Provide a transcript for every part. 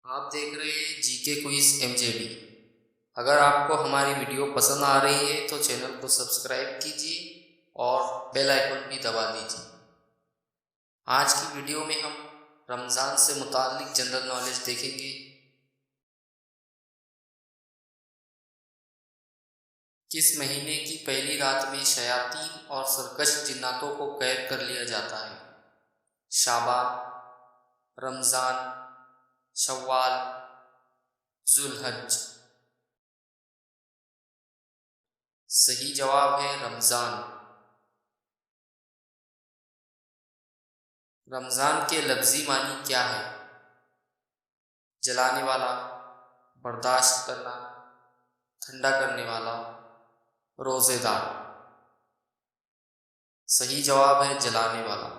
آپ دیکھ رہے ہیں جی کے کوئز MJD۔ اگر آپ کو ہماری ویڈیو پسند آ رہی ہے تو چینل کو سبسکرائب کیجیے اور بیل آئیکن بھی دبا دیجیے۔ آج کی ویڈیو میں ہم رمضان سے متعلق جنرل نالج دیکھیں گے۔ کس مہینے کی پہلی رات میں شیاطین اور سرکش جناتوں کو قید کر لیا جاتا ہے؟ شعبان، رمضان، شوال، ذوالحج۔ صحیح جواب ہے رمضان۔ رمضان کے لفظی معنی کیا ہے؟ جلانے والا، برداشت کرنا، ٹھنڈا کرنے والا، روزے دار۔ صحیح جواب ہے جلانے والا۔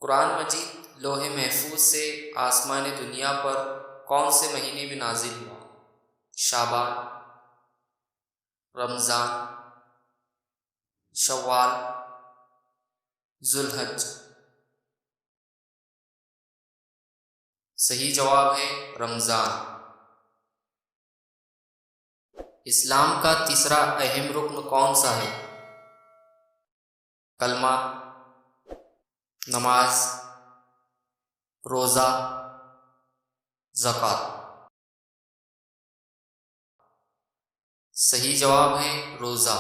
قرآن مجید لوح محفوظ سے آسمان دنیا پر کون سے مہینے میں نازل ہوا؟ شعبان، رمضان، شوال، ذوالحج۔ صحیح جواب ہے رمضان۔ اسلام کا تیسرا اہم رکن کون سا ہے؟ کلمہ، نماز، روزہ، زکوٰۃ۔ صحیح جواب ہے روزہ۔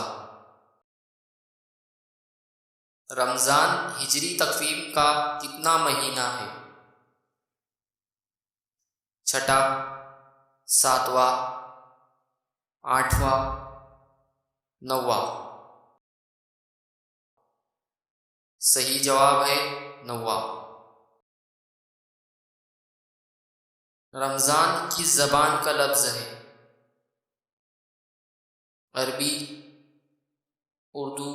رمضان ہجری تقویم کا کتنا مہینہ ہے؟ چھٹا، ساتواں، آٹھواں، نواں۔ صحیح جواب ہے نواں۔ رمضان کس زبان کا لفظ ہے؟ عربی، اردو،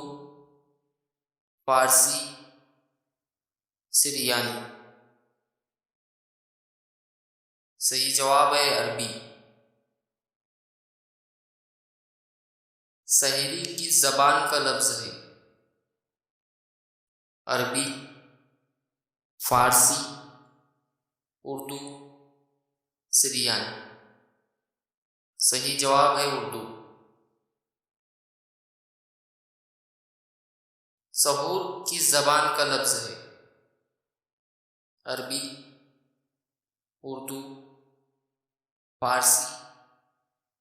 فارسی، سریانی۔ صحیح جواب ہے عربی۔ سحری کس زبان کا لفظ ہے؟ عربی، فارسی، اردو، سریانی۔ صحیح جواب ہے اردو۔ سحور کس زبان کا لفظ ہے؟ عربی، اردو، فارسی،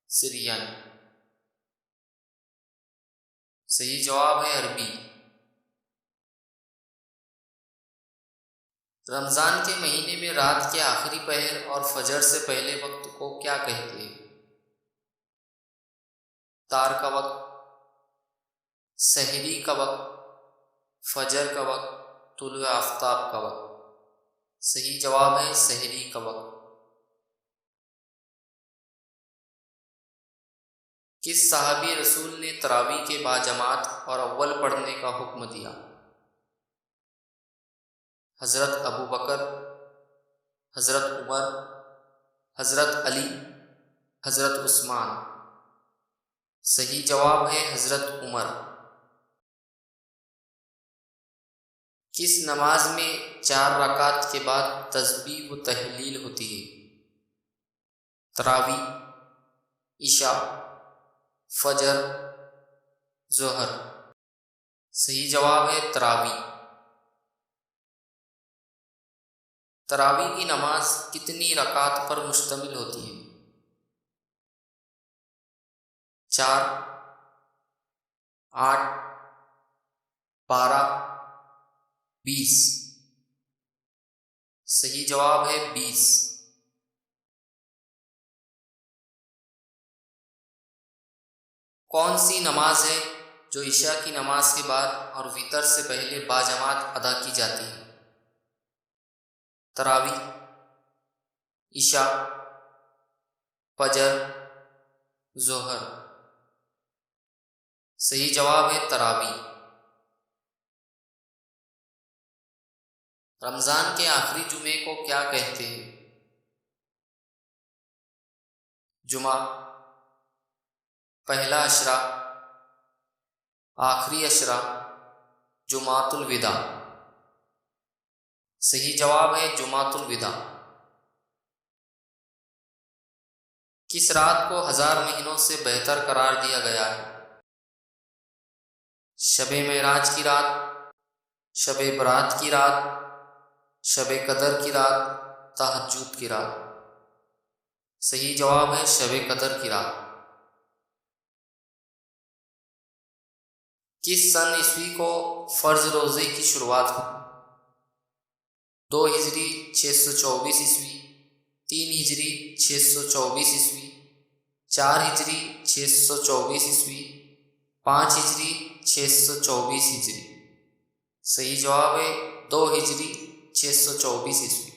سریانی۔ صحیح جواب ہے عربی۔ رمضان کے مہینے میں رات کے آخری پہر اور فجر سے پہلے وقت کو کیا کہتے ہیں؟ افطار کا وقت، سحری کا وقت، فجر کا وقت، طلوع آفتاب کا وقت۔ صحیح جواب ہے سحری کا وقت۔ کس صحابی رسول نے تراویح کے باجماعت اور اول پڑھنے کا حکم دیا؟ حضرت ابو بکر، حضرت عمر، حضرت علی، حضرت عثمان۔ صحیح جواب ہے حضرت عمر۔ کس نماز میں 4 رکعت کے بعد تسبیح و تحلیل ہوتی ہے؟ تراویح، عشاء، فجر، ظہر۔ صحیح جواب ہے تراویح۔ تراویح کی نماز کتنی رکعات پر مشتمل ہوتی ہے؟ 4، 8، 12، 20۔ صحیح جواب ہے 20۔ کون سی نماز ہے جو عشاء کی نماز کے بعد اور وتر سے پہلے باجماعت ادا کی جاتی ہے؟ تراویح، عشاء، فجر، ظہر۔ صحیح جواب ہے تراویح۔ رمضان کے آخری جمعے کو کیا کہتے ہیں؟ جمعہ، پہلا عشرہ، آخری عشرہ، جمعۃ الوداع۔ صحیح جواب ہے جمعۃ الوداع۔ کس رات کو 1000 مہینوں سے بہتر قرار دیا گیا ہے؟ شب معراج کی رات، شب برات کی رات، شب قدر کی رات، تہجد کی رات۔ صحیح جواب ہے شب قدر کی رات۔ کس سن عیسوی کو فرض روزے کی شروعات ہوئی؟ 2 ہجری 624 عیسوی، 3 ہجری 624 عیسوی، 4 ہجری 624 عیسوی، 5 ہجری 624 ہجری۔ صحیح جواب ہے 2 ہجری 624 عیسوی۔